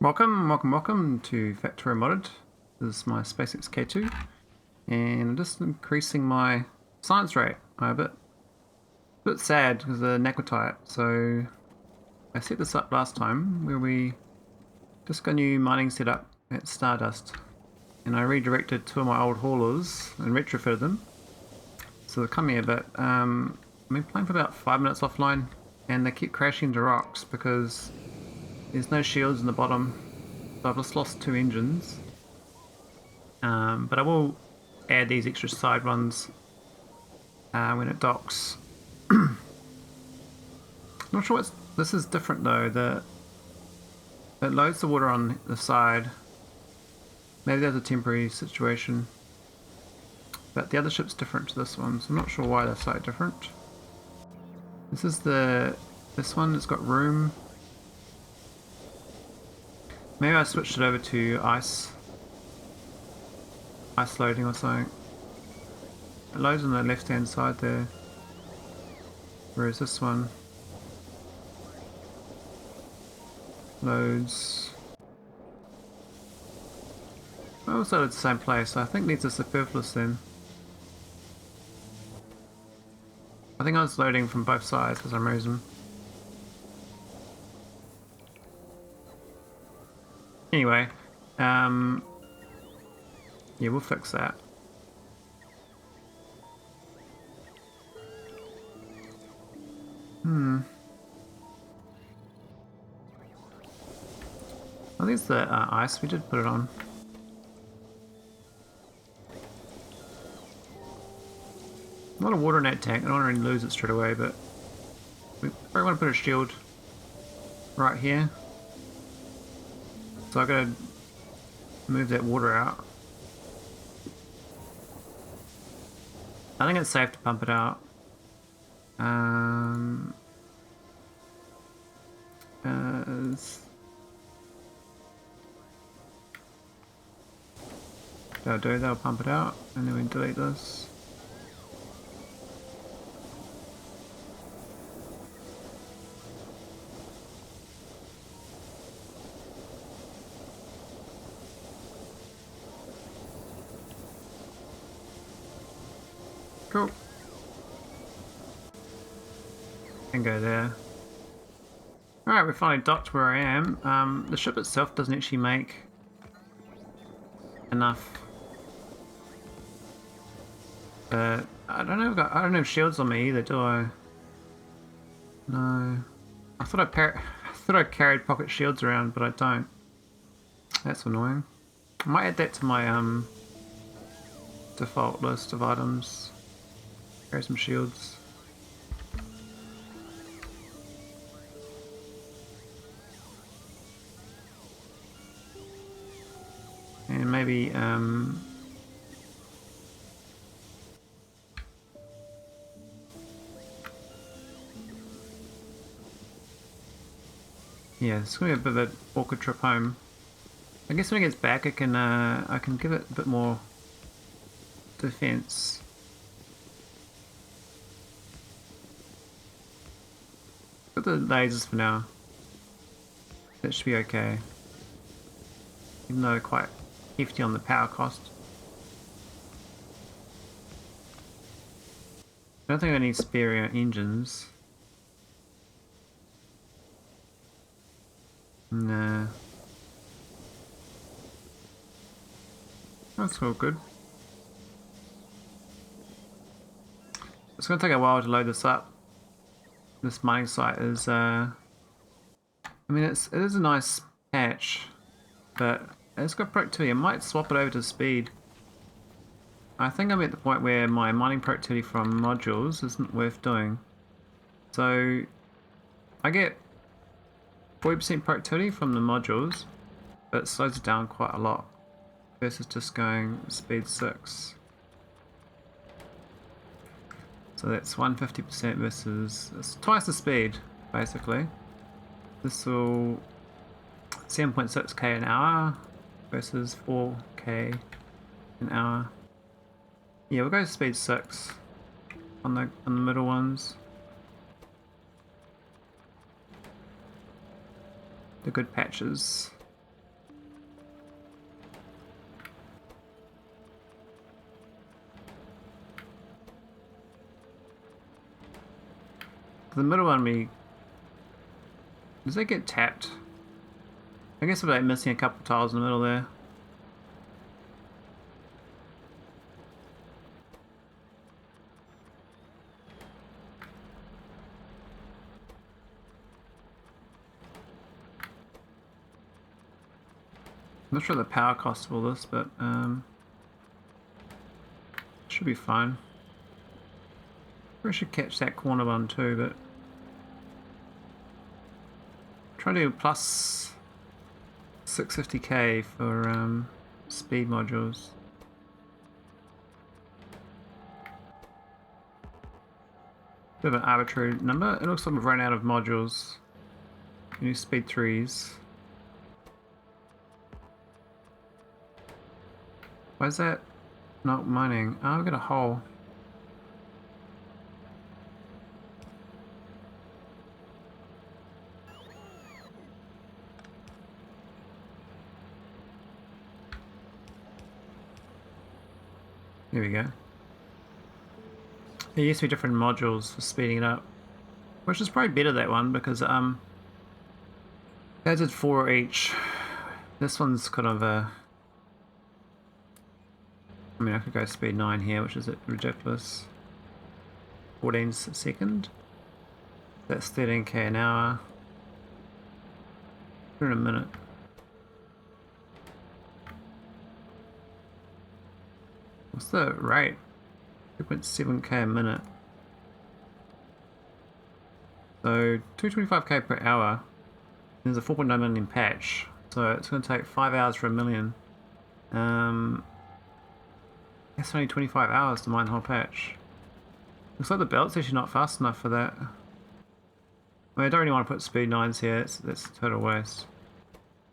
Welcome to Factorio Modded. This is my SpaceX K2, and I'm just increasing my science rate. I'm a bit sad because of Naquitite. So I set this up last time where we just got a new mining setup at Stardust, and I redirected two of my old haulers and retrofitted them. So they're coming a bit. I've been playing for about 5 minutes offline, and they keep crashing into rocks because there's no shields in the bottom. So I've just lost two engines. But I will add these extra side ones when it docks. Not sure what's this is different though. It loads the water on the side. Maybe that's a temporary situation. But the other ship's different to this one, so I'm not sure why they're slightly different. This one has got room. Maybe I switched it over to ice loading or something. It loads on the left hand side there. Whereas this one loads. I also at the same place, so I think these are superfluous then. I think I was loading from both sides for some reason. Anyway, yeah, we'll fix that. I think it's the ice, we did put it on. A lot of water in that tank, I don't want to lose it straight away, but we probably want to put a shield right here. So I've got to move that water out. I think it's safe to pump it out. They'll pump it out, and then we delete this. Cool. And go there. Alright, we finally docked where I am. The ship itself doesn't actually make enough. I don't know. I don't have shields on me either, do I? No. I thought I carried pocket shields around, but I don't. That's annoying. I might add that to my default list of items. Carry some shields. And maybe yeah, it's gonna be a bit of an awkward trip home. I guess when it gets back, I can give it a bit more defense. Got the lasers for now. That should be okay. Even though they're quite hefty on the power cost. I don't think I need spare engines. Nah. That's all good. It's gonna take a while to load this up. This mining site is I mean it is a nice patch, but it's got productivity. I might swap it over to speed. I think I'm at the point where my mining productivity from modules isn't worth doing. So I get 40% productivity from the modules, but it slows it down quite a lot versus just going speed 6. So that's 150% versus it's twice the speed basically. This will 7.6k an hour versus 4k an hour. Yeah, we'll go speed 6 on the middle ones. The good patches. the middle one, does that get tapped? I guess we're like missing a couple tiles in the middle there. I'm not sure the power cost of all this, but should be fine. We should catch that corner one too, but try to do plus 650k for speed modules. Bit of an arbitrary number. It looks like we've run out of modules. New speed 3s. Why is that not mining? Oh, I've got a hole. Here we go. There used to be different modules for speeding it up, which is probably better, that one, because I did 4 each. This one's kind of a... I mean, I could go speed 9 here, which is ridiculous. 14 a second. That's 13k an hour. In a minute. What's the rate? 2.7k a minute. So 225k per hour. There's a 4.9 million patch, so it's going to take 5 hours for a million. That's only 25 hours to mine the whole patch. Looks like the belt's actually not fast enough for that. I mean, I don't really want to put speed 9s here, that's a total waste.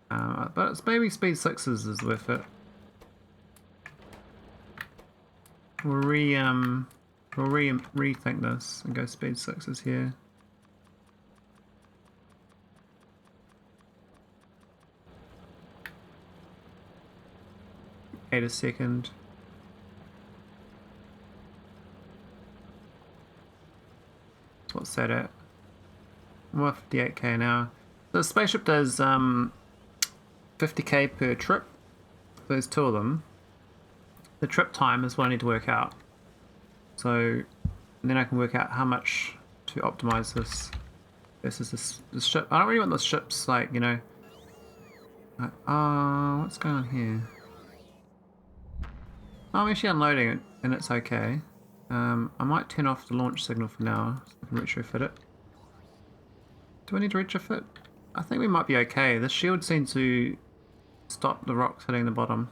But it's maybe speed 6s is worth it. We'll rethink this and go speed 6s here. $8 a second. What's that at? 158k an hour. So the spaceship does 50k per trip. There's 2 of them. The trip time is what I need to work out. So then I can work out how much to optimize this versus this ship. I don't really want the ships, like, you know. Like, what's going on here? Oh, I'm actually unloading it and it's okay. I might turn off the launch signal for now so I can retrofit it. Do I need to retrofit? I think we might be okay. The shield seems to stop the rocks hitting the bottom.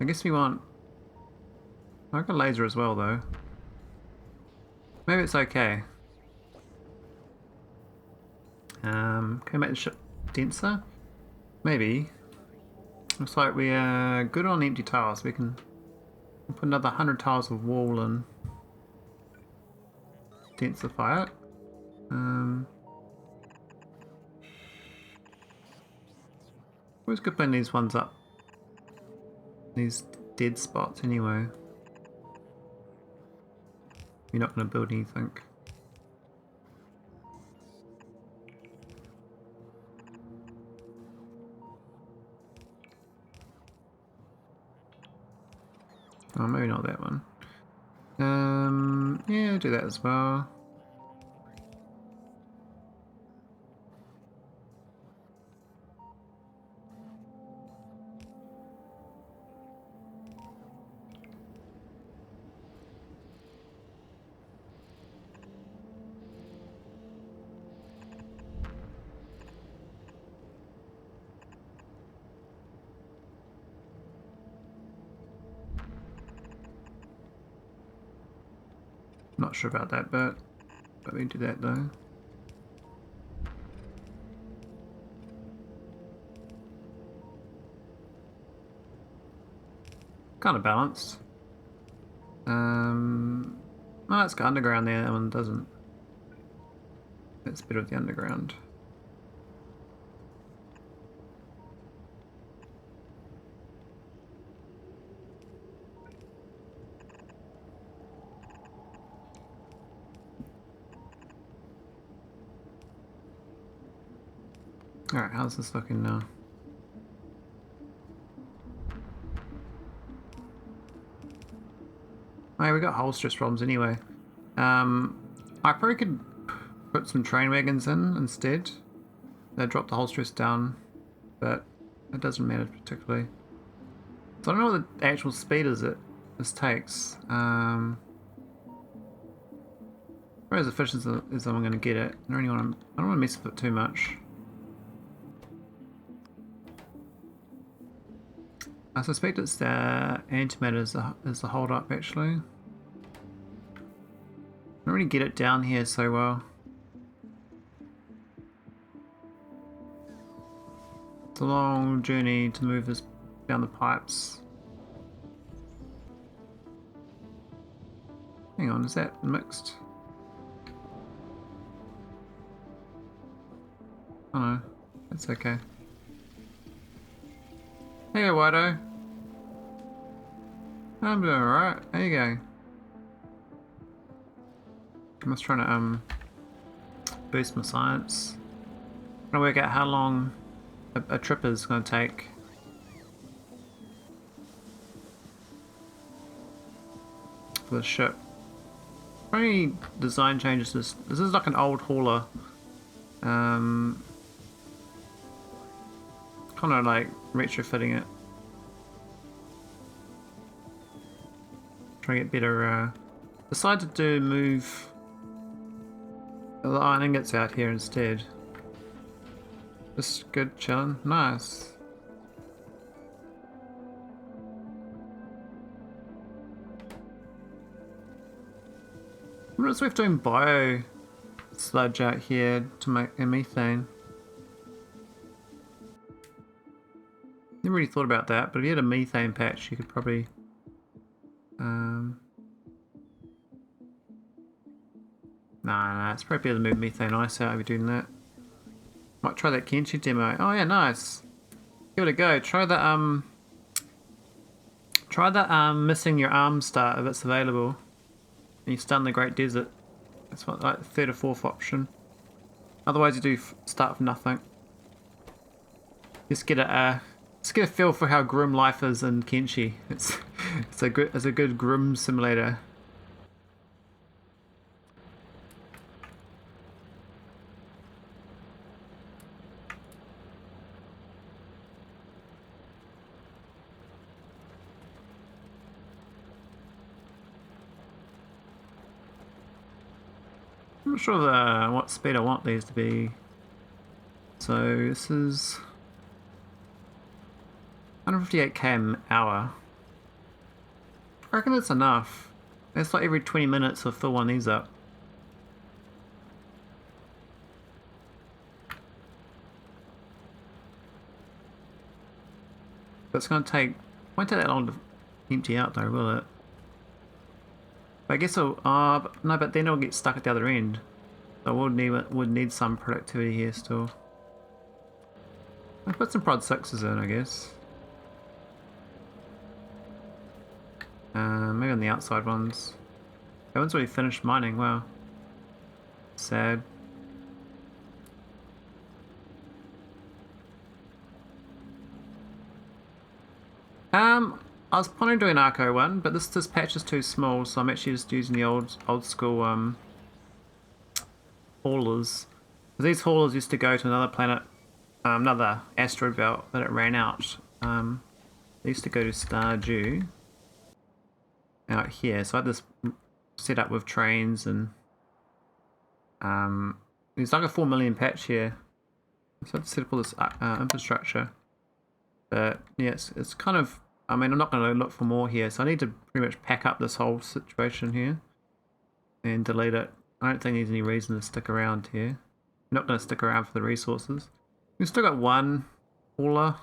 I guess we want... I've got a laser as well though. Maybe it's okay. Can we make the ship denser? Maybe. Looks like we are good on empty tiles. We can put another 100 tiles of wall in. Densify it. Always good putting these ones up. These dead spots anyway. You're not going to build anything. Oh, maybe not that one. Yeah, I'll do that as well. Not sure about that, but we can do that though. Kind of balanced. Oh, it's got underground there. That one doesn't. That's a bit of the underground. Alright, how's this looking now? Oh, we got hull stress problems anyway. I probably could put some train wagons in instead. They drop the hull stress down, but it doesn't matter particularly. So I don't know what the actual speed is that this takes. Probably as efficient as I'm going to get it. I don't want to mess with it too much. I suspect it's the antimatter is the hold up actually. I don't really get it down here so well. It's a long journey to move this down the pipes. Hang on, is that mixed? Oh no, that's okay. Hey Wido. I'm doing alright. How you going? I'm just trying to boost my science. Trying to work out how long a trip is going to take. For the ship. Only design changes. This is like an old hauler. Kind of like retrofitting it. Try to get better. Decided to move the iron ingots out here instead. Just good chilling. Nice. I'm just worth doing biosludge out here to make a methane. Never really thought about that, but if you had a methane patch, you could probably Nah, it's probably better to move methane ice out if you're doing that. Might try that Kenshi demo. Oh yeah, nice. Give it a go. Try that missing your arm start if it's available. And you stun the Great Desert. That's what, like the third or fourth option. Otherwise you do start with nothing. Just get a feel for how grim life is in Kenshi. It's a good grim simulator. I'm not sure what speed I want these to be. So this is 158 km/h. I reckon that's enough. It's like every 20 minutes I'll fill one of these up. But it's going to won't take that long to empty out though, will it? But I guess no, but then it'll get stuck at the other end. So I would need some productivity here still. I'll put some prod 6s in, I guess. Maybe on the outside ones. That one's already finished mining, wow. Sad. I was planning doing Arco one, but this patch is too small, so I'm actually just using the old school haulers. These haulers used to go to another planet, another asteroid belt, but it ran out. They used to go to Stardew out here, so I had this set up with trains and there's like a 4 million patch here. So I had to set up all this infrastructure. But yeah, it's kind of, I mean, I'm not going to look for more here, so I need to pretty much pack up this whole situation here and delete it. I don't think there's any reason to stick around here. I'm not going to stick around for the resources. We've still got one hauler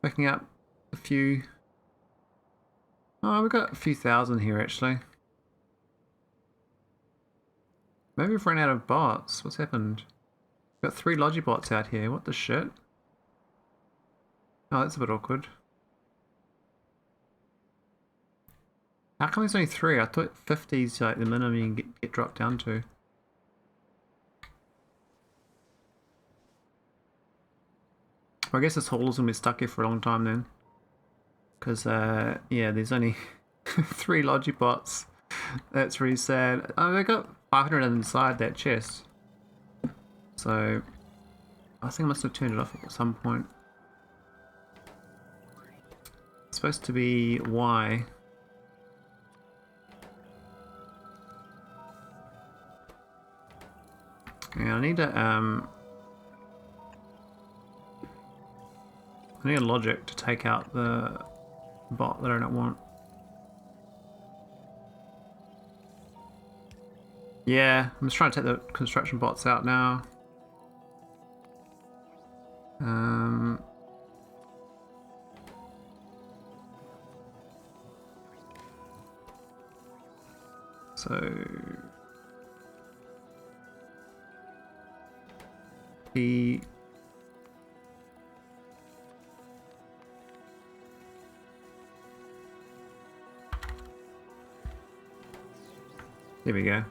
picking up a few. Oh, we've got a few thousand here actually. Maybe we've run out of bots. What's happened? We've got 3 Logibots out here. What the shit? Oh, that's a bit awkward. How come there's only 3? I thought 50 is like the minimum you can get dropped down to. I guess this hauler's gonna be stuck here for a long time then. Because, yeah, there's only 3 Logibots. That's really sad. Oh, they got 500 inside that chest. So, I think I must have turned it off at some point. It's supposed to be Y. Yeah, I need a logic to take out the bot that I don't want. Yeah, I'm just trying to take the construction bots out now. So the there we go.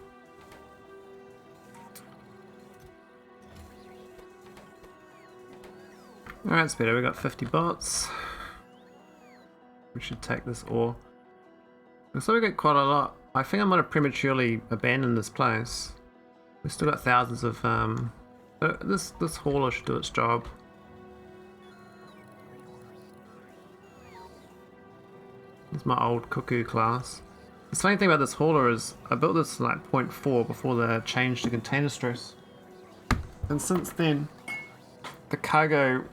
Alright, it's better. We got 50 bots. We should take this ore. So we got quite a lot. I think I might have prematurely abandoned this place. We've still got thousands of this hauler should do its job. This is my old cuckoo class. The funny thing about this hauler is I built this like 0.4 before the change to container stress. And since then the cargo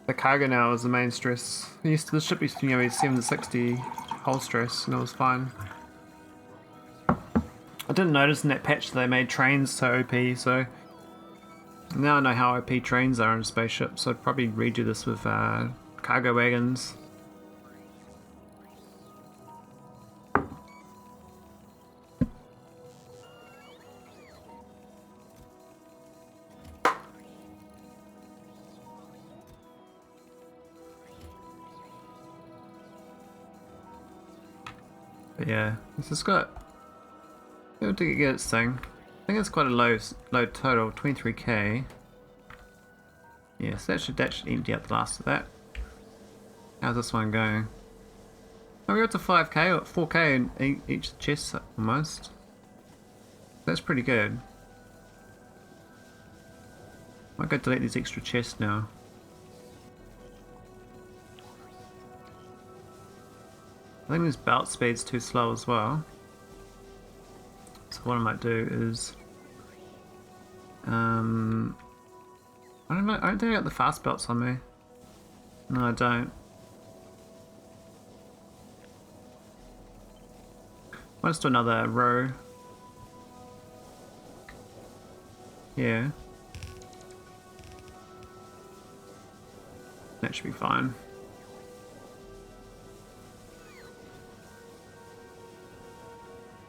now is the main stress. The ship used to be 7 to 60 hull stress and it was fine. I didn't notice in that patch that they made trains so OP, so now I know how OP trains are in a spaceship, so I'd probably redo this with cargo wagons. But yeah, it's just got to get its thing. I think it's quite a low total, 23k. Yeah, so that should empty out the last of that. How's this one going? Oh, we got to 5k or 4k in each chest almost. That's pretty good. Might go delete these extra chests now. I think this belt speed's too slow as well. So what I might do is, I don't know. I don't think I got the fast belts on me. No, I don't. Let's do another row. Yeah. That should be fine.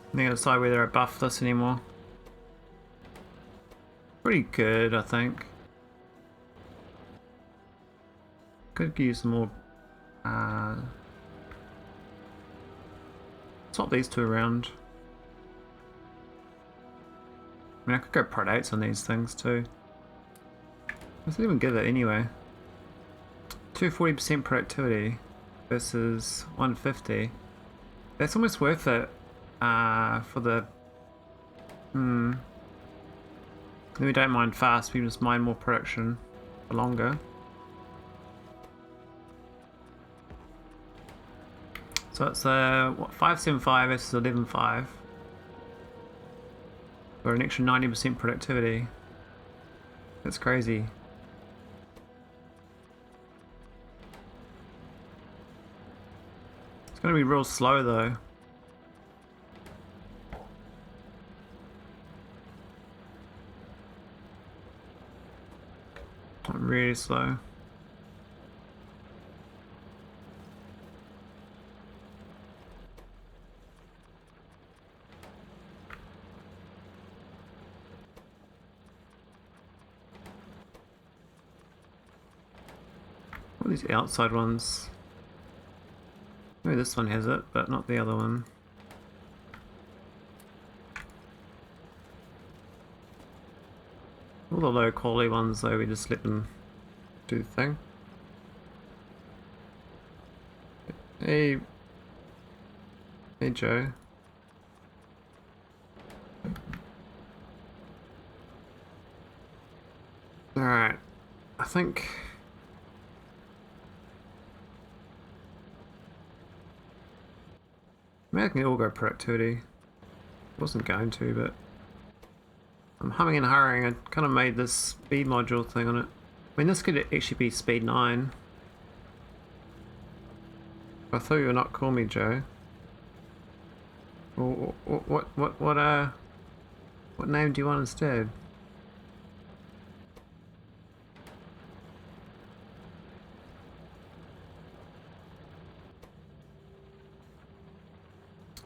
I think I decide whether I buff this anymore. Pretty good, I think. Could use some more. Swap these two around. I mean, I could go predates on these things too. Let's even give it anyway. 240% productivity versus 150. That's almost worth it. For the then we don't mind fast, we just mine more production for longer. So it's what, 575 versus 11.5 for an extra 90% productivity. That's crazy. It's gonna be real slow though. Really slow. All these outside ones. Maybe this one has it, but not the other one. All the low quality ones though, we just let them do the thing. Hey, hey Joe. Alright, I think... maybe I can all go productivity. Wasn't going to, but... I'm humming and hurrying. I kind of made this speed module thing on it. I mean, this could actually be speed 9. I thought you were not calling me Joe. What name do you want instead?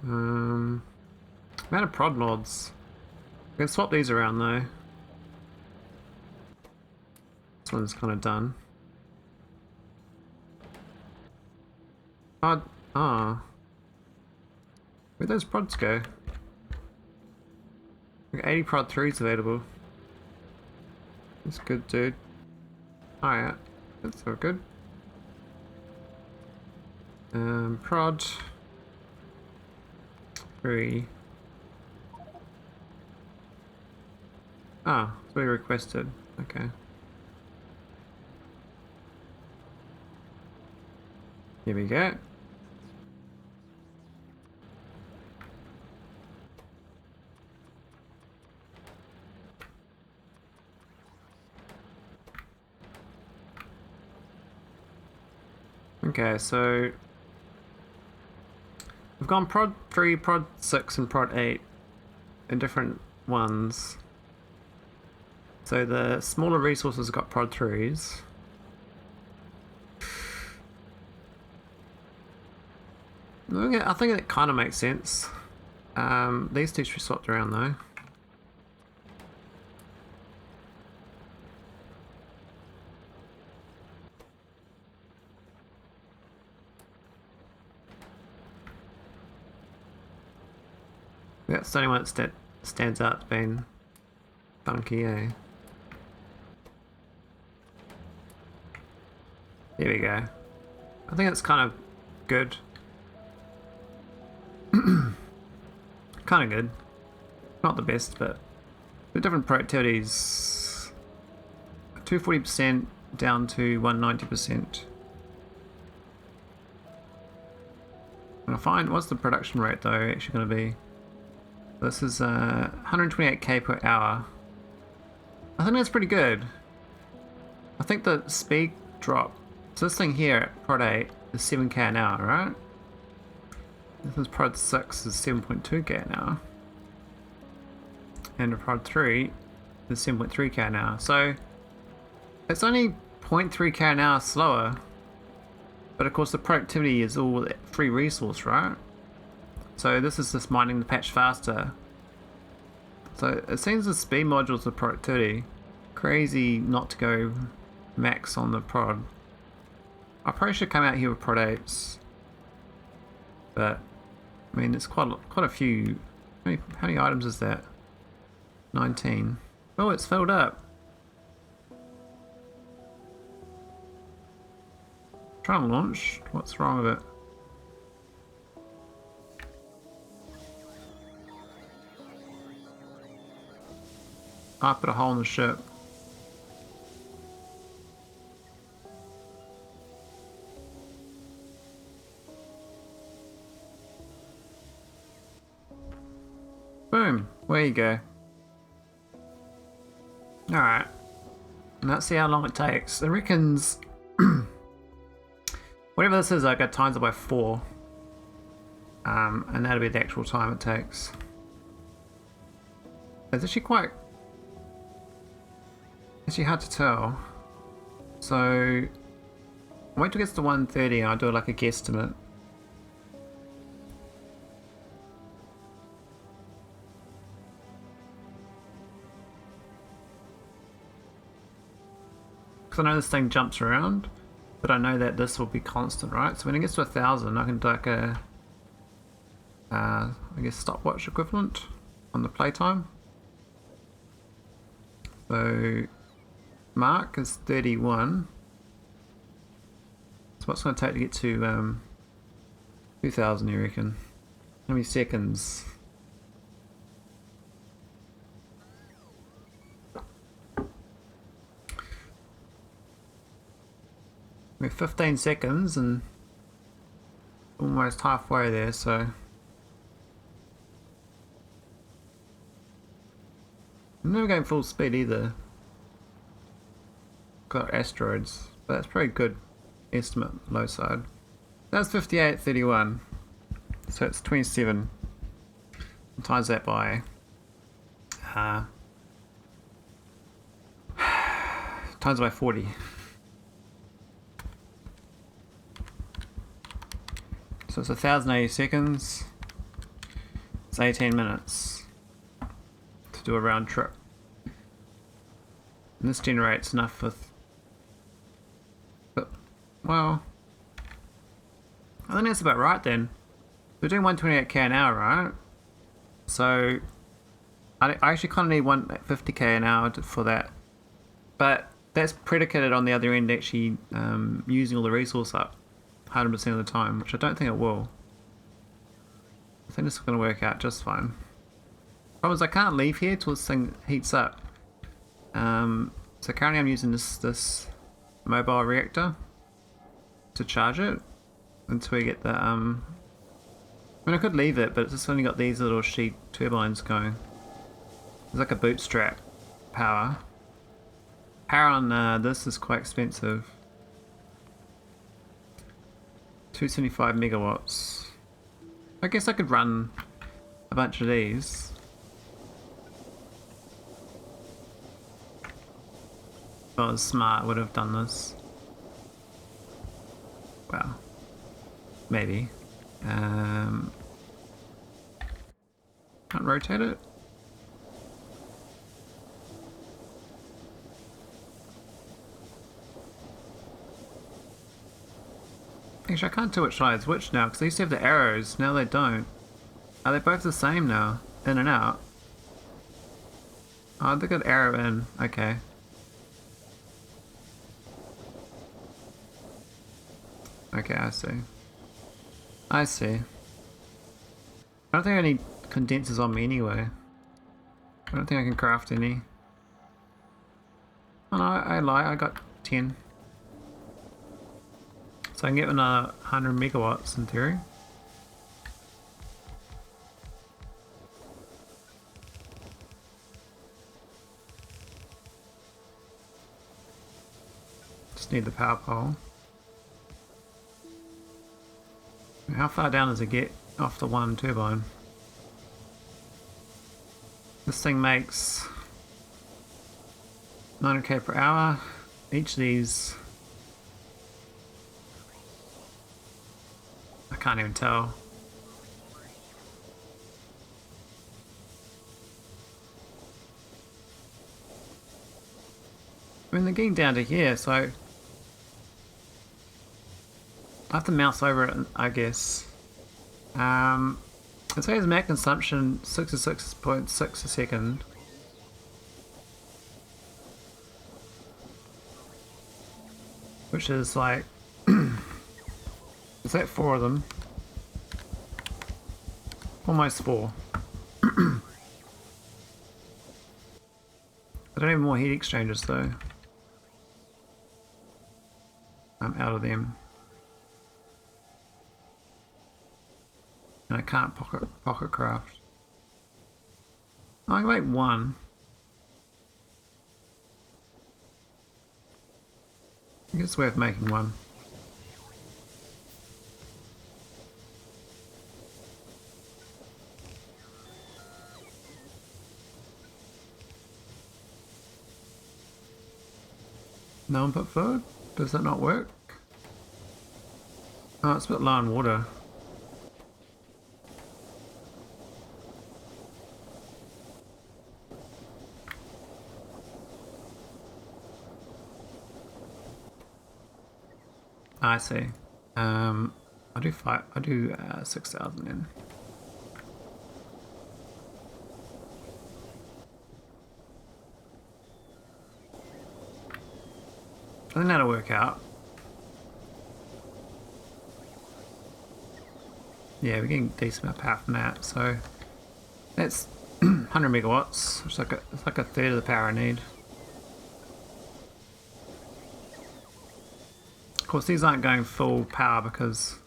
I'm out of prod mods. I can swap these around though. This one's kind of done. Prod. Ah. Where'd those prods go? We've got 80 prod 3s available. That's good, dude. Alright. That's all good. Prod 3. Ah, it's what you requested. Okay. Here we go. Okay, so we've gone prod 3, prod 6 and prod 8 in different ones. So the smaller resources got prod 3s. I think it kind of makes sense. These two should be swapped around though. That's the only one that stands out as being funky, eh? There we go. I think it's kind of good. Kind of good. Not the best, but the different productivities. 240% down to 190%. And I find what's the production rate though actually going to be? This is 128k per hour. I think that's pretty good. I think the speed drop. So this thing here at prod 8 is 7k an hour, right? This is prod 6 is 7.2k an hour. And prod 3 is 7.3k an hour. So it's only 0.3k an hour slower. But of course the productivity is all free resource, right? So this is just mining the patch faster. So it seems the speed modules of productivity. Crazy not to go max on the prod. I probably should come out here with prod 8s. But I mean it's quite a few. How many items is that? 19. Oh, it's filled up. Try and launch. What's wrong with it? I put a hole in the ship. Boom. There you go. Alright. Let's see how long it takes. It reckons... whatever this is, I got times it by 4. And that'll be the actual time it takes. It's actually quite... actually hard to tell. So... wait till it gets to 130 and I'll do like a guesstimate. Because I know this thing jumps around, but I know that this will be constant, right? So when it gets to 1,000, I can do like a, I guess stopwatch equivalent on the playtime. So mark is 31, what's it going to take to get to 2,000, you reckon? How many seconds? We're 15 seconds and almost halfway there, so I'm never going full speed either. Got asteroids, but that's pretty good estimate, low side. That's 58.31, so it's 27. Times that by times by 40. So it's 1,080 seconds. It's 18 minutes to do a round trip. And this generates enough with, but, well, I think that's about right then. We're doing 128k an hour, right? So I actually kind of need 150k an hour for that. But that's predicated on the other end actually using all the resource up 100% of the time, which I don't think it will. I think this is going to work out just fine. Problem is I can't leave here till this thing heats up. So currently I'm using this mobile reactor to charge it until we get the I mean, I could leave it, but it's just only got these little sheet turbines going. It's like a bootstrap power. Power on this is quite expensive. 275 megawatts. I guess I could run a bunch of these. If I was smart, I would have done this. Well, maybe. Can't rotate it. Actually, I can't tell which side is which now, because they used to have the arrows, now they don't. Are they both the same now? In and out? Oh, they got arrow in. Okay. Okay, I see. I see. I don't think I need condensers on me anyway. I don't think I can craft any. Oh no, I lie, I got 10. So I can get another 100 megawatts in theory. Just need the power pole. How far down does it get off the one turbine? This thing makes 900k per hour. Each of these, I can't even tell. I mean, they're getting down to here, so I have to mouse over it, I guess. It says max consumption 66.6 a second. Which is like, is that 4 of them? Almost 4. I don't have more heat exchangers though. I'm out of them. And I can't pocket craft. I can make 1. I think it's worth making 1. No input food? Does that not work? Oh, it's a bit low on water. I see. I'll do 6,000 then. I think that'll work out. Yeah, we're getting decent amount of power from that, so that's 100 megawatts, which is it's like a third of the power I need. Of course, these aren't going full power because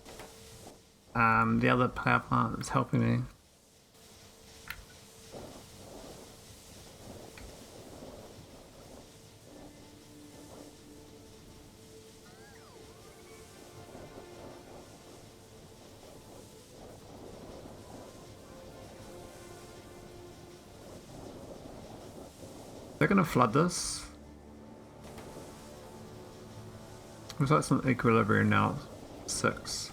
the other power plant is helping me. They're going to flood this. Looks like it's in equilibrium now. 6.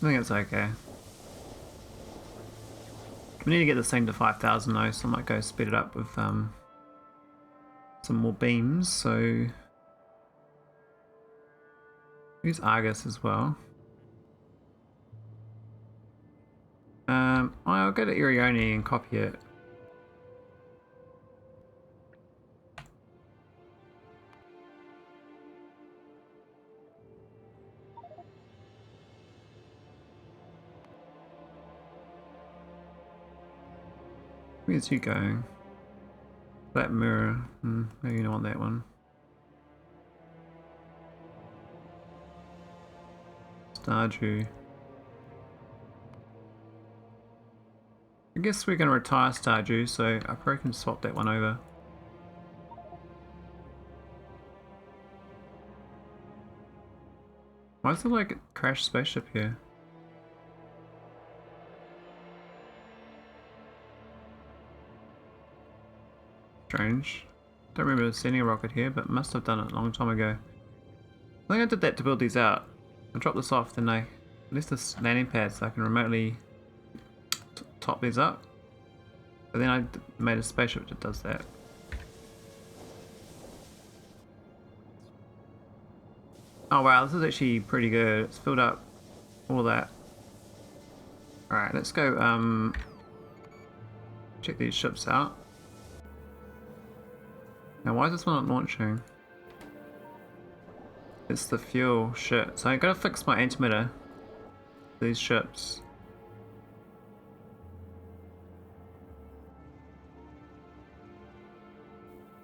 I think it's okay. We need to get this thing to 5,000 though, so I might go speed it up with some more beams. So use Argus as well. I'll go to Irione and copy it. Where's you going? That mirror. Maybe you don't want that one. Stardew. I guess we're going to retire Stardew, so I probably can swap that one over. Why is it like a crashed spaceship here? Strange. Don't remember sending a rocket here, but must have done it a long time ago. I think I did that to build these out. I dropped this off, then I left this landing pad so I can remotely top these up. But then I made a spaceship that does that. Oh wow, this is actually pretty good. It's filled up all that. Alright, let's go check these ships out. Now why is this one not launching? It's the fuel shit. So I gotta fix my antimatter for these ships.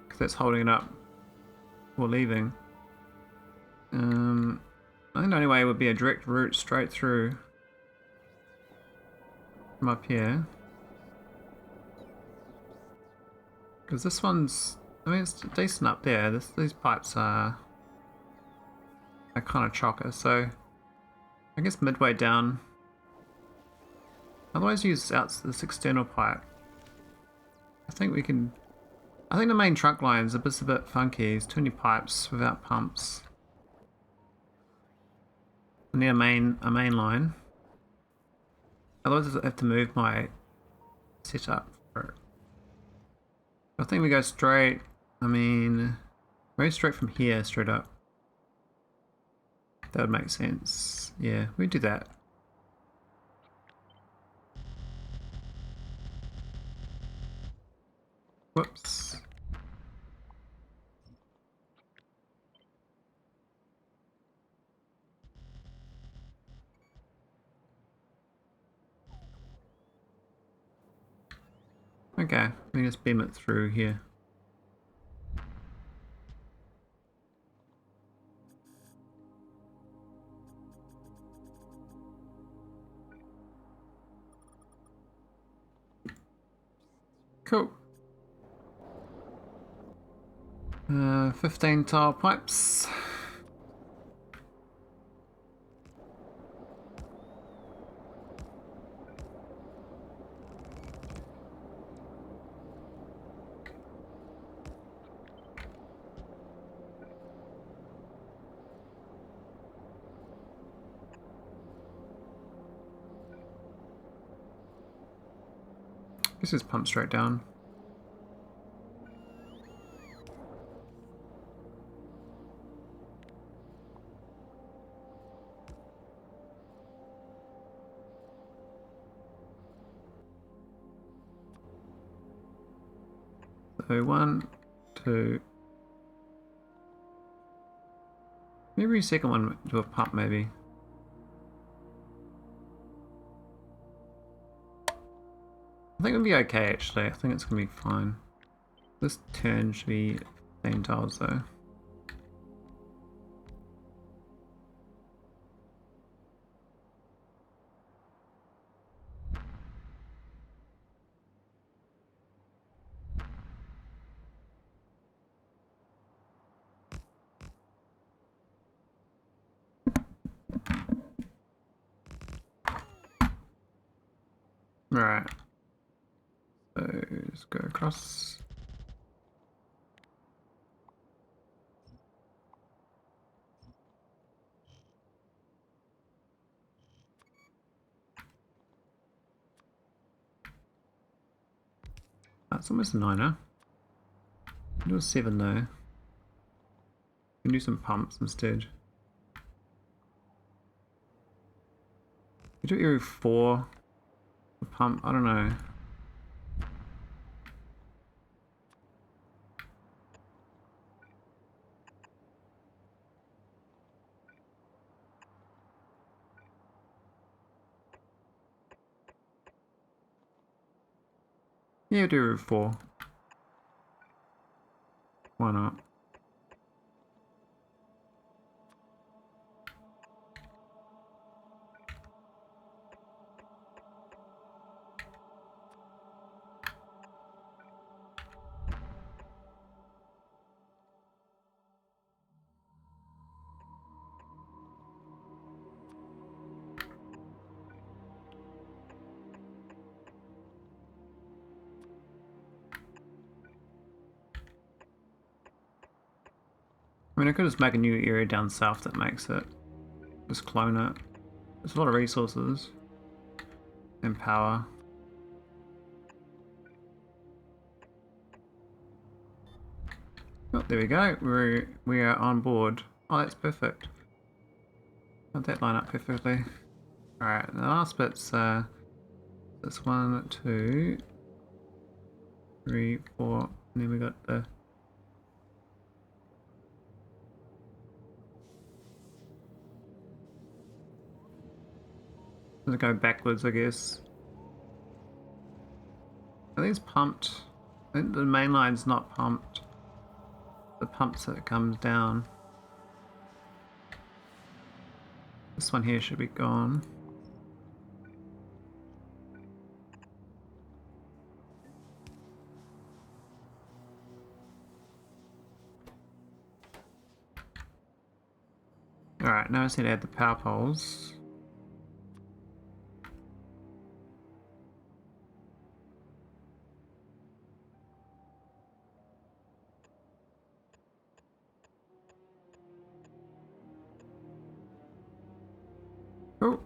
Because that's holding it up or leaving. I think the only way would be a direct route straight through from up here. Because this one's, I mean, it's decent up there. These pipes are kind of chocker, so I guess midway down. Otherwise, use out this external pipe. I think we can. I think the main trunk line's a bit funky. There's too many pipes without pumps. I need a main line. Otherwise, I have to move my setup for it. I think we go straight. I mean, maybe straight from here, straight up. That would make sense. Yeah, we do that. Whoops. Okay, let me just beam it through here. Cool. 15 tile pipes. This is pumped straight down. So 1, 2. Maybe second one do a pump maybe. I think it'll be okay actually. I think it's gonna be fine. This turn should be same tiles though. Right. So let's go across. That's almost a 9er. Do a 7 though. You can do some pumps instead. You do every 4 a pump, I don't know. Yeah, do every 4. Why not? I mean, I could just make a new area down south that makes it. Just clone it. There's a lot of resources. And power. Oh, there we go. We are on board. Oh, that's perfect. Got that line up perfectly. Alright, the last bit's this 1, 2, 3, 4, and then we got the gonna go backwards, I guess. I think it's pumped. I think the main line's not pumped. The pumps that it comes down. This one here should be gone. Alright, now I just need to add the power poles. Oh.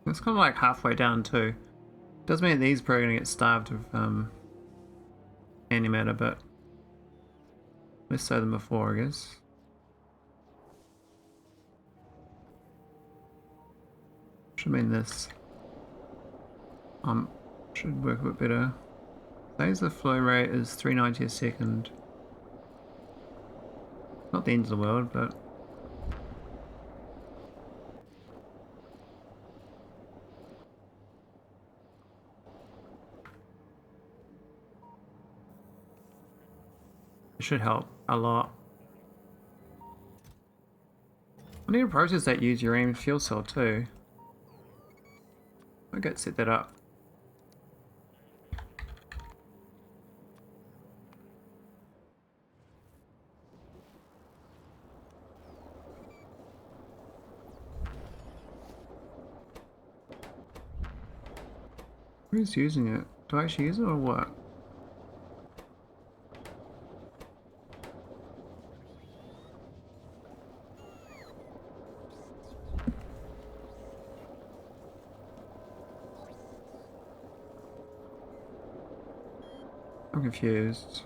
It's kind of like halfway down too. Does mean these probably gonna get starved of antimatter, but less so than before, I guess. Should mean this should work a bit better. Laser flow rate is 390 a second. Not the end of the world, but it should help a lot. I need approaches that use uranium fuel cell too. I get set that up. Who's using it? Do I actually use it or what? I'm confused.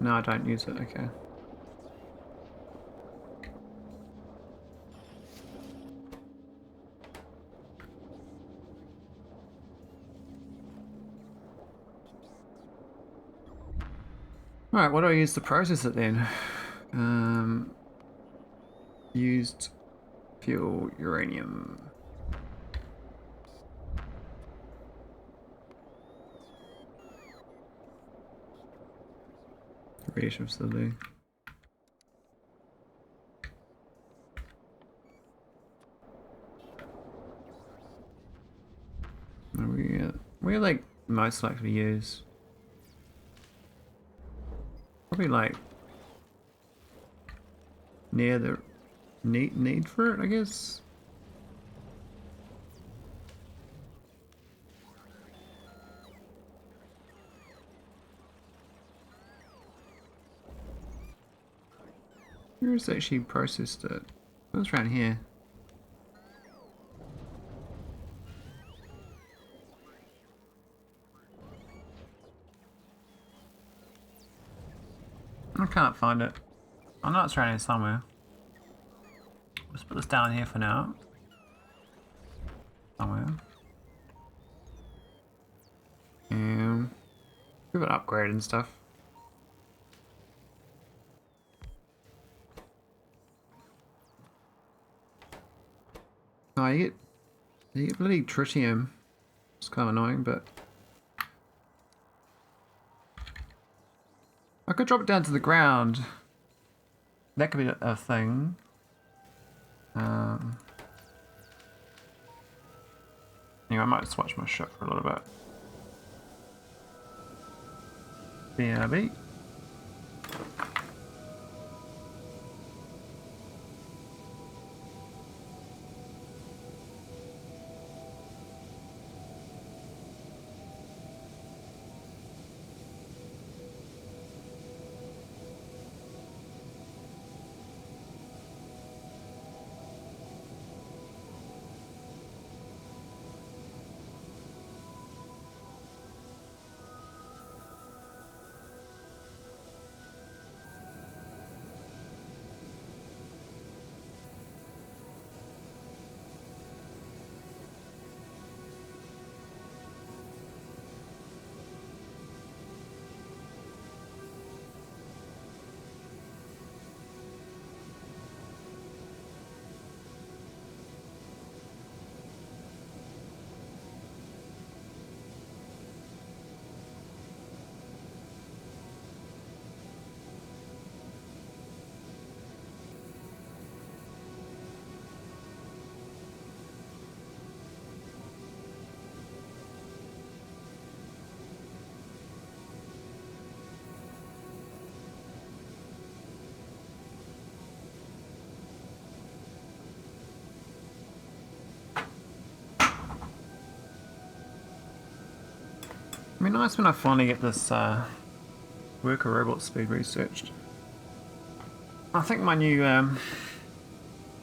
No, I don't use it, okay. Alright, what do I use to process it then? Used fuel uranium. Radiation facility. We like most likely use. Probably like near the need for it, I guess. Where's actually processed it? It was around here. I can't find it. I know it's around here somewhere. Let's put this down here for now. Somewhere. And give it an upgrade and stuff. Oh, you get bloody tritium. It's kind of annoying, but I could drop it down to the ground. That could be a thing. Anyway, I might switch my ship for a little bit. BRB. I mean, nice when I finally get this worker robot speed researched. I think my new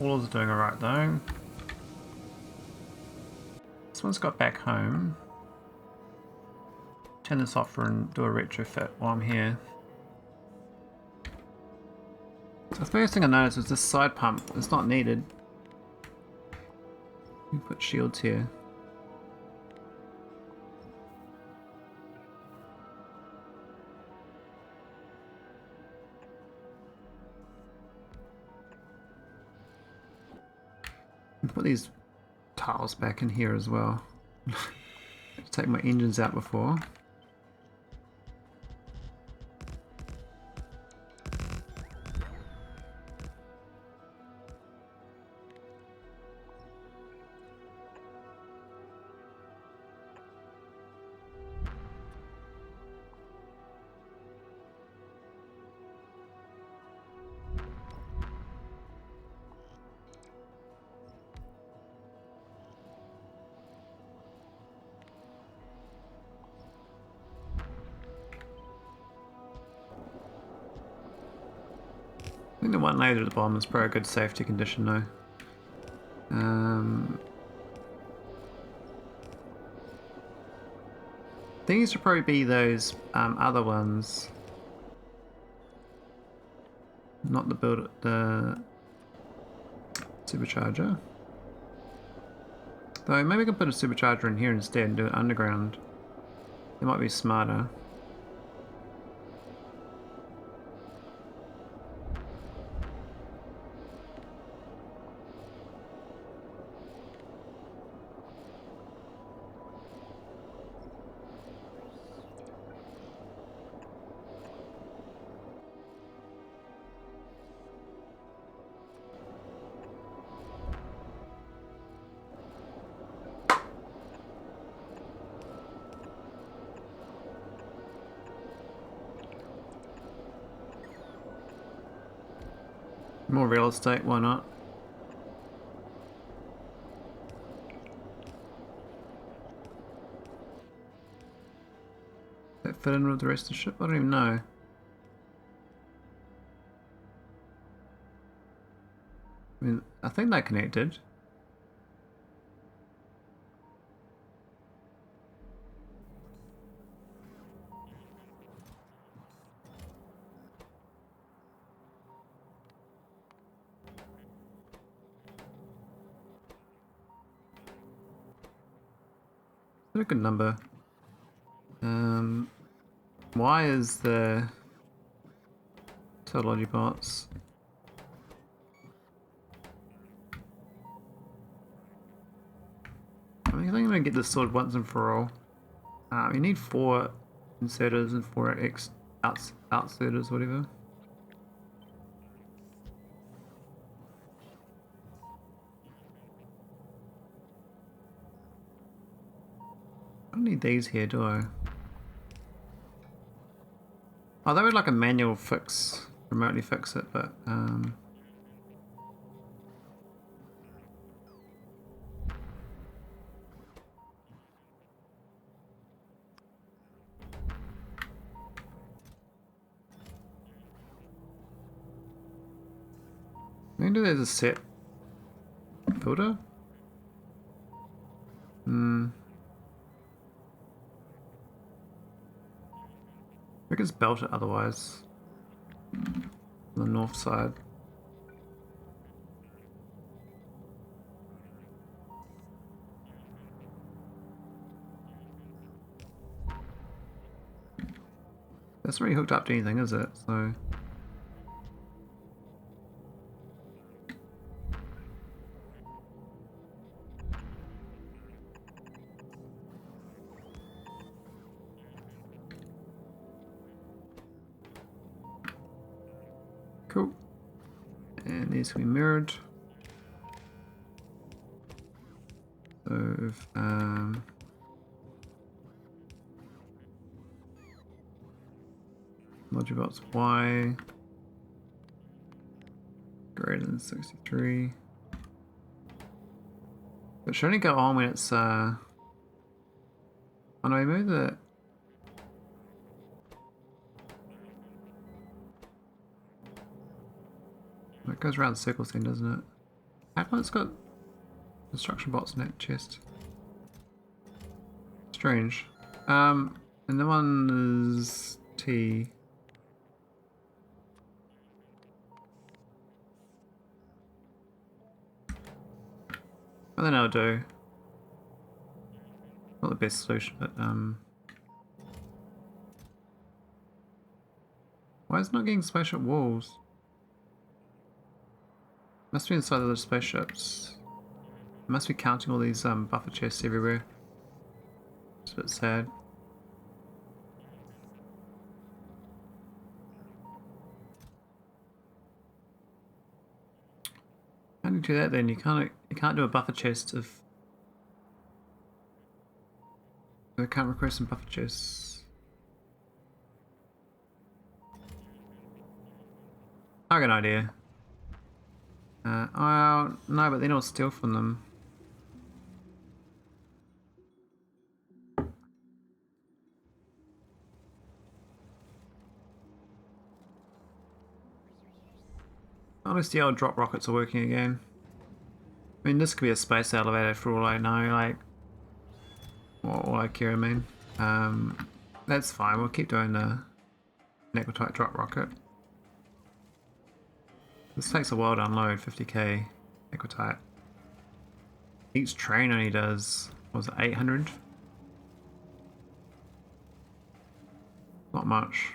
haulers are doing alright though. This one's got back home. Turn this off and do a retrofit while I'm here. So the first thing I noticed was this side pump. It's not needed. You put shields here. Put these tiles back in here as well. Take my engines out before. I think the one later at the bottom is probably a good safety condition though. These should probably be those other ones. Not the supercharger. Though maybe we can put a supercharger in here instead and do it underground. It might be smarter. More real estate, why not? Does that fit in with the rest of the ship? I don't even know. I mean, I think they're connected. That's a good number. Why is the technology parts? I think I'm gonna get this sorted once and for all. You need 4 inserters and 4 outserters, whatever. I don't need these here, do I? Oh, that would like a manual fix, remotely fix it, but maybe there's a set filter. We could just belt it otherwise. On the north side. That's not really hooked up to anything, is it? So. Cool. And these can be mirrored. So if module box Y greater than 63. It should only go on when it's oh no, we moved it. It goes around circles then, doesn't it? How come it's got construction bots in that chest? Strange. And the one is T. Well, then I'll do. Not the best solution, but why is it not getting spaceship walls? Must be inside of the spaceships. Must be counting all these buffer chests everywhere. It's a bit sad. How do you do that then? You can't do a buffer chest if I can't request some buffer chests. I got an idea. Oh no, but then I'll steal from them. Honestly, our drop rockets are working again. I mean, this could be a space elevator for all I know, like, all I care, I mean. That's fine, we'll keep doing the Naquitite drop rocket. This takes a while to unload, 50k Naquitite. Each train only does, what was it, 800? Not much.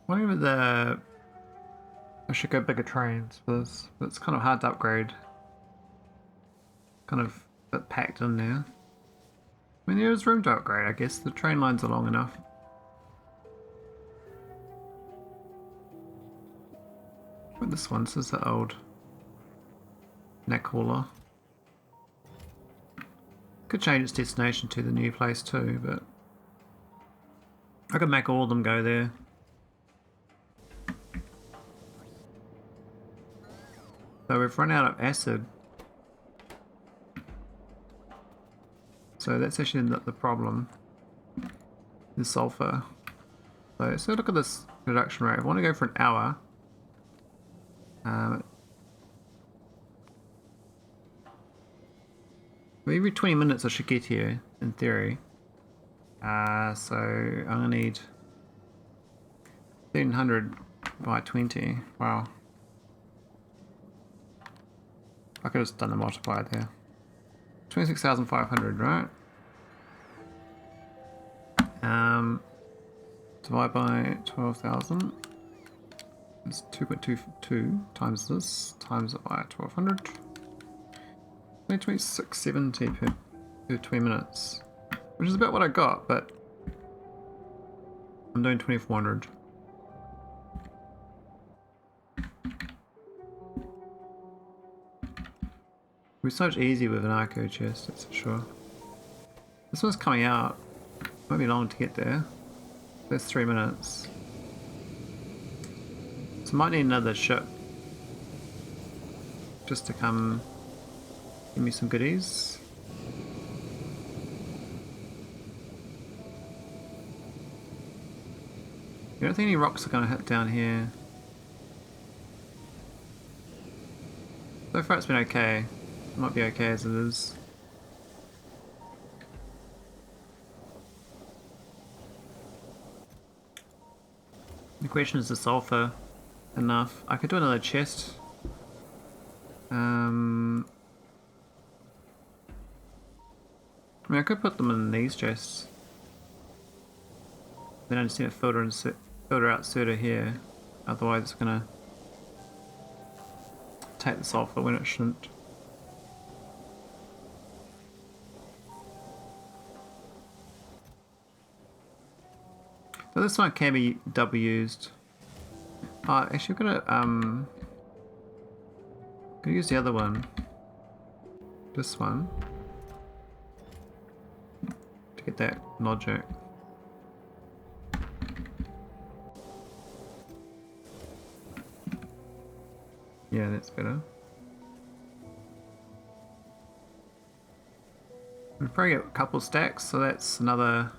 Whatever the... I should go bigger trains for this, but it's kind of hard to upgrade. Kind of a bit packed in there. I mean, there is room to upgrade, I guess. The train lines are long enough. But this one, this is the old neck hauler. Could change its destination to the new place too, but I could make all of them go there. So we've run out of acid. So that's actually the problem. The sulfur. So look at this production rate. I want to go for an hour. Every 20 minutes I should get here, in theory. So I'm gonna need 1300 by 20. Wow. I could have just done the multiplier there. 26,500, right? Divide by 12,000. It's 2.22 times this, times it by 1200. 2670 per 20 minutes. Which is about what I got, but I'm doing 2400. It'll be so much easier with an arco chest, that's for sure. This one's coming out. Might be long to get there. That's 3 minutes. So I might need another ship just to come give me some goodies. I don't think any rocks are going to hit down here. So far it's been okay. It might be okay as it is. The question is the sulfur enough? I could do another chest. I mean I could put them in these chests. Then I just need to filter out Surtur here. Otherwise it's gonna take the sulfur when it shouldn't. So this one can be double used. Actually we're gonna use the other one. This one. To get that logic. Yeah, that's better. We'll probably get a couple stacks, so that's another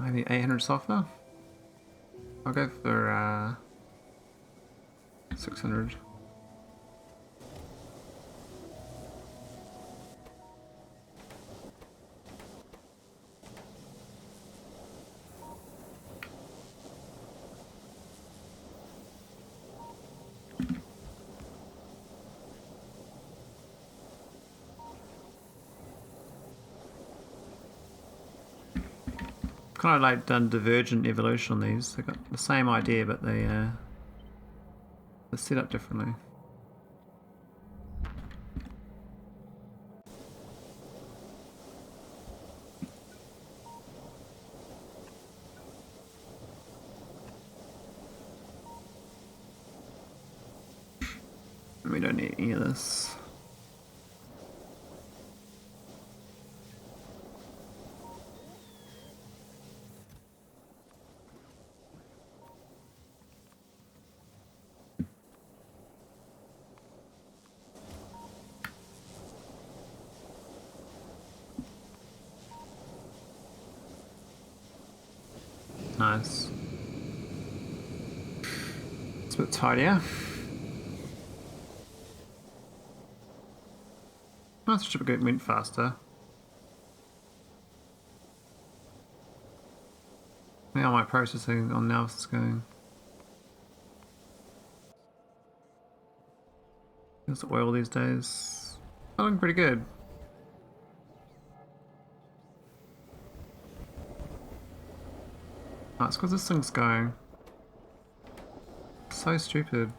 maybe 800 sulfur. I'll go for 600. Kind of like done divergent evolution on these. They've got the same idea, but they're set up differently. We don't need any of this. Nice. It's a bit tidier. That should have went faster. How my processing on nauvis is going. How's the oil these days? Looking pretty good. Oh, it's because this thing's going. So stupid.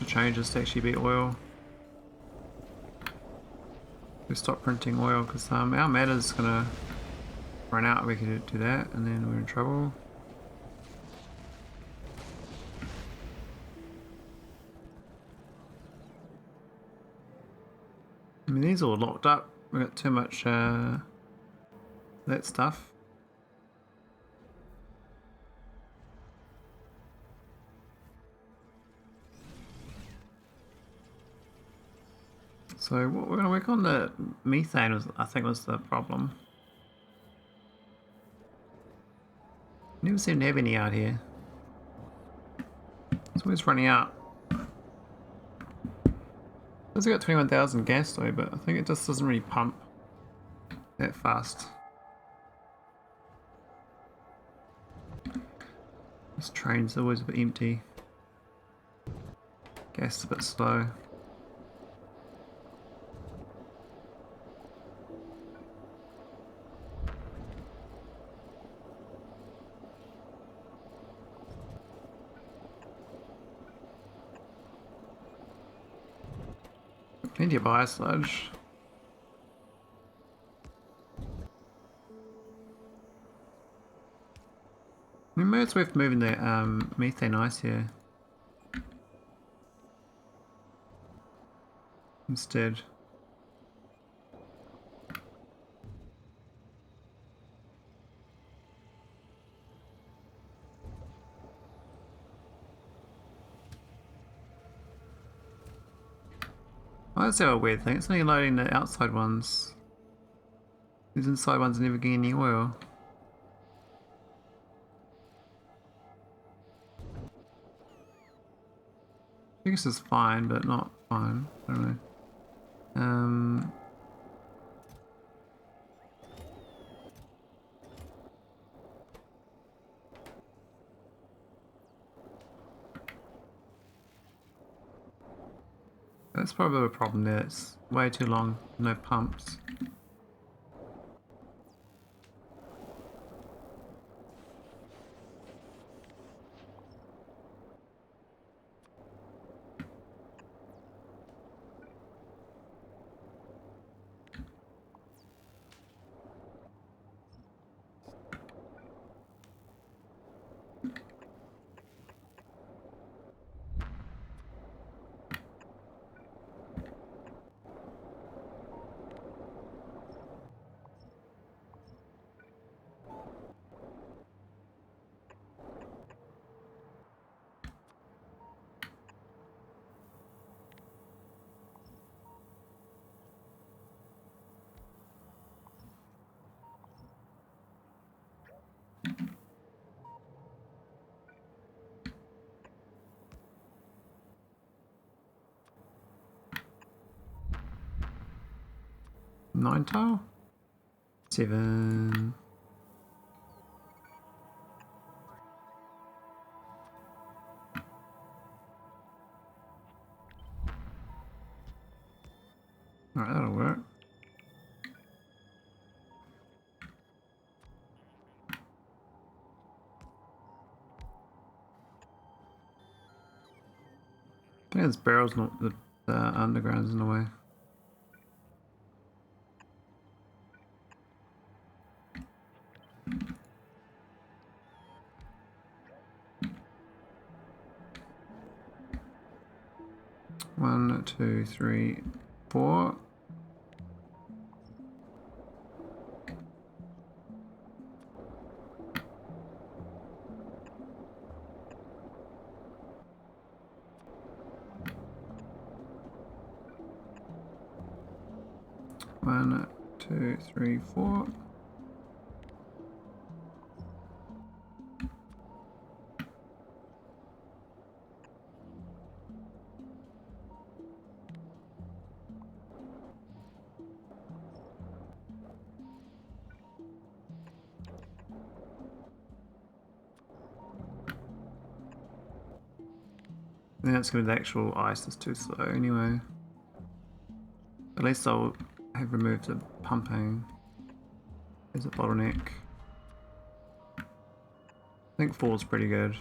Change this to actually be oil. stop printing oil because our matter's gonna run out. We could do that, and then we're in trouble. I mean, these are all locked up. We got too much that stuff. So what we're going to work on the methane was, I think, was the problem. Never seem to have any out here. It's always running out. It's got 21,000 gas though, but I think it just doesn't really pump that fast. This train's always a bit empty. Gas is a bit slow. Plenty of biosludge. Maybe it's worth moving the methane ice here instead. Oh, that's a weird thing. It's only loading the outside ones. These inside ones are never getting any oil. I guess it's fine, but not fine. I don't know. That's probably a problem there. It's way too long. No pumps. Nine tile? 7. Alright, that'll work. I think this barrel's not the underground's in the way. One, two, three, 4. One, two, three, 4. Then it's going to be the actual ice is too slow anyway. At least I'll have removed the pumping. There's a bottleneck. I think 4 is pretty good.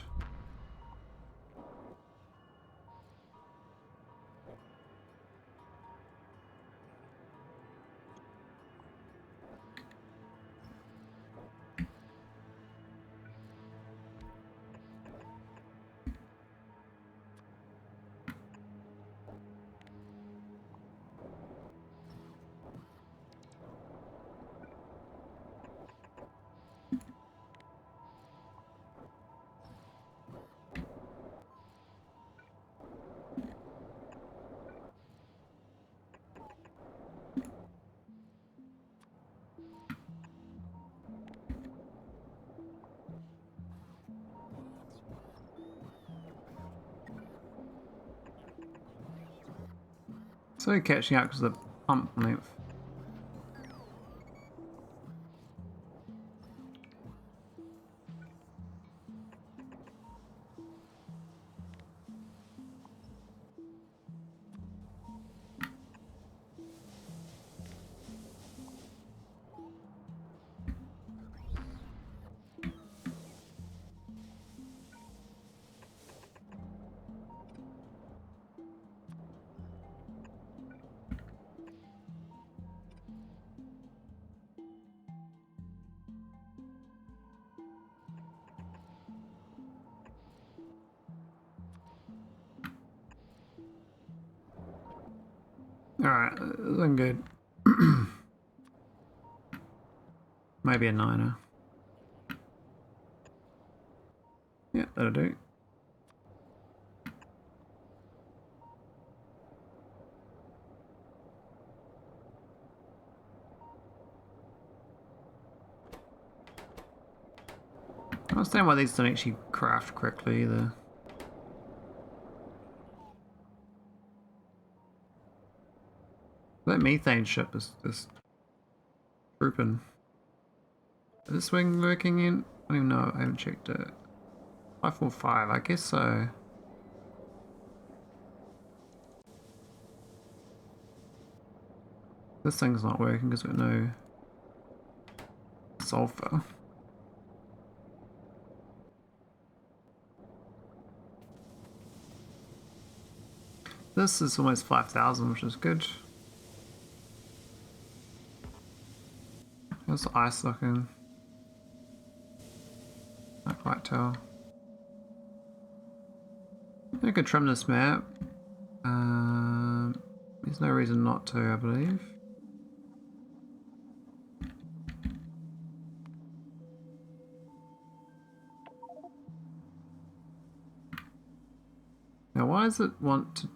So catching up because of the pump length. Alright, looking good. Maybe a 9er. Yeah, that'll do. I don't understand why these don't actually craft correctly either. That methane ship is just trooping. Is this wing working in? I don't even know, I haven't checked it. 545, I guess so. This thing's not working because we've got no sulfur. This is almost 5,000, which is good. How's the ice looking? Not quite tell. I could trim this map. There's no reason not to, I believe. Now, why does it want to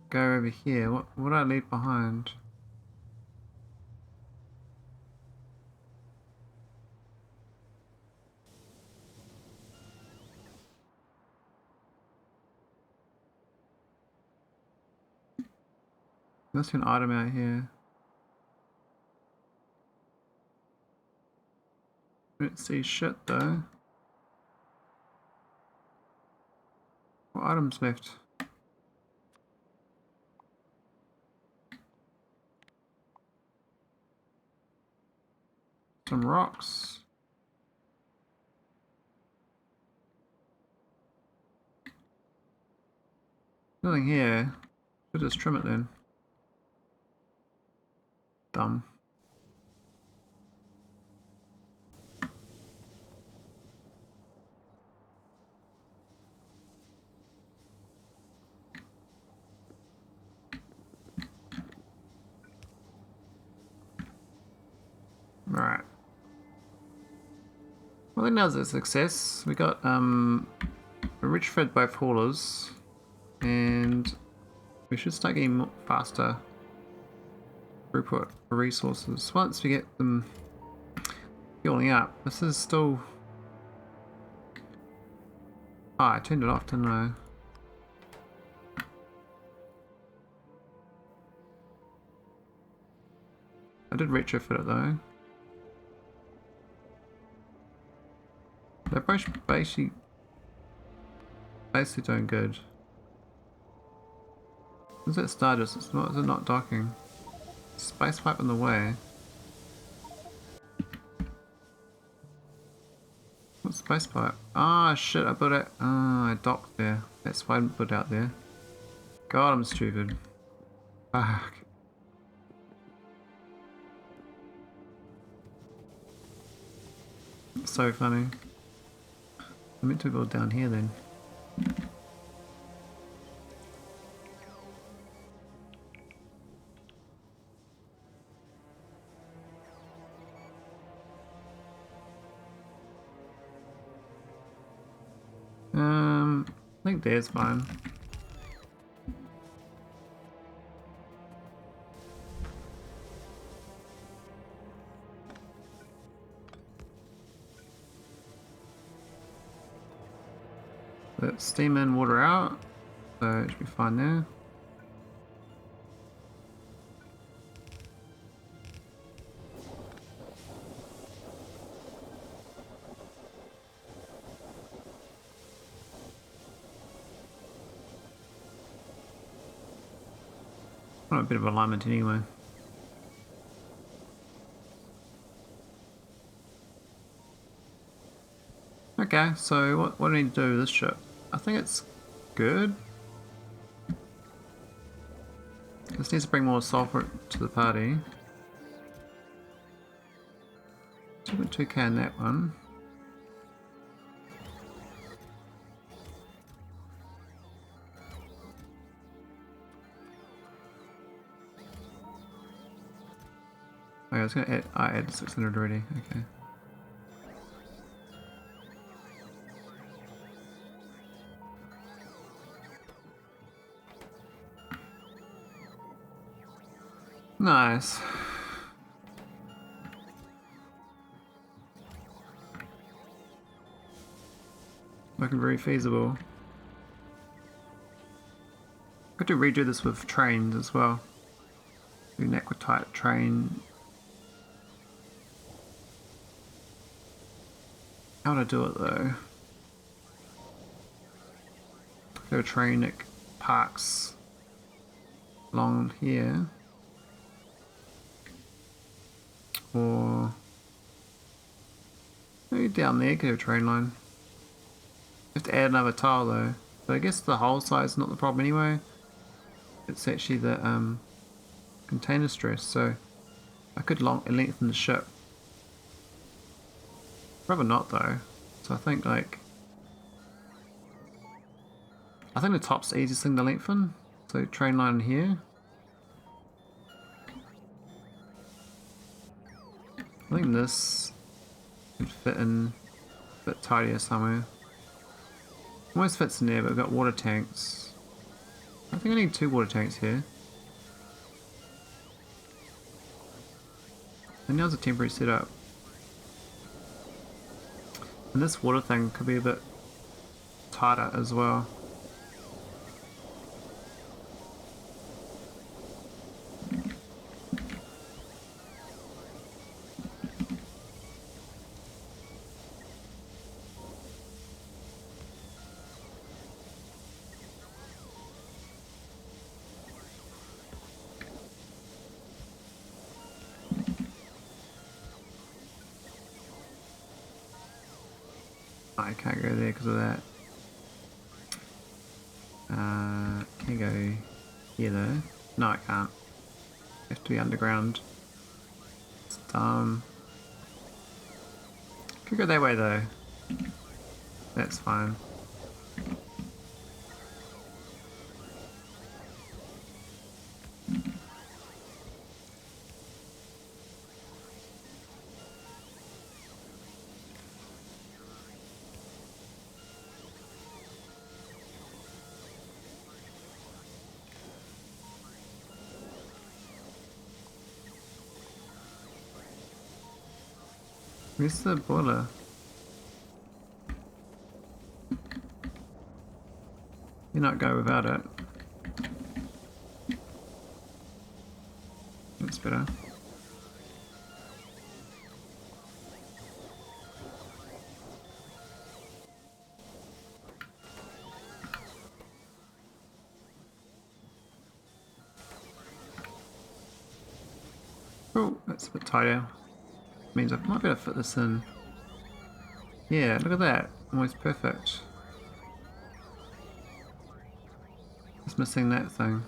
go over here? What did I leave behind? Must be an item out here. Don't see shit though. What items left? Some rocks. Nothing here. Should just trim it then. Dumb. Alright. Well, I think that was a success. We got we retrofitted both haulers, and we should start getting faster throughput for resources once we get them fueling up. This is still... Ah, I turned it off, didn't I? I did retrofit it though. They're both basically doing good. Is it stardust? Is it not docking? Space pipe in the way. What's space pipe? Ah, shit, I put it. Ah, I docked there. That's why I didn't put it out there. God, I'm stupid. Fuck. So funny. I meant to build down here then. I think there's fine. Let's steam in, water out, so it should be fine there. I want a bit of alignment anyway. Okay, so what do I need to do with this ship? I think it's good. This needs to bring more sulfur to the party. 2.2k in that one. Okay, I was gonna add, I added 600 already, okay. Nice. Looking very feasible. Got to redo this with trains as well. Do Naquitite train. How to do it though? Go a train that parks along here. Or maybe down there, get a train line. Have to add another tile though. But I guess the hull size is not the problem anyway. It's actually the container stress, so I could lengthen the ship. Rather not though. So I think the top's the easiest thing to lengthen. So train line here. I think this could fit in a bit tidier somewhere. Almost fits in there, but we've got water tanks. I think I need 2 water tanks here. And now's a temporary setup. And this water thing could be a bit tighter as well. I can't go there because of that. Can I go here though? No, I can't. I have to be underground. It's dumb. Could go that way though. That's fine. Where's the boiler? You not go without it. That's better. Oh, that's a bit tighter. Means I might be able to fit this in. Yeah, look at that. Almost perfect. Just missing that thing.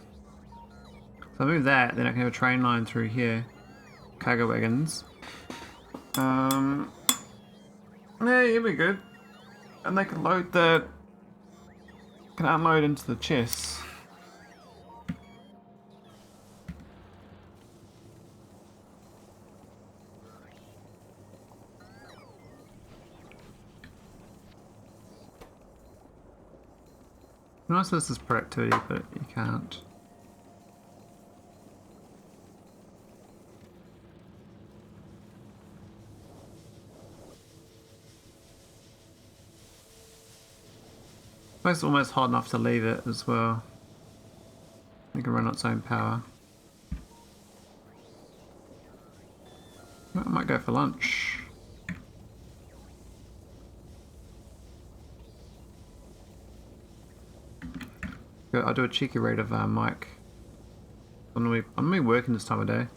So I move that, then I can have a train line through here. Cargo wagons. Yeah, you'll be good. And they can load the... can unload into the chests. Nice, this is productivity, but you can't. It's almost hot enough to leave it as well. It can run its own power. I might go for lunch. I'll do a cheeky raid of Mike. I'm gonna be working this time of day.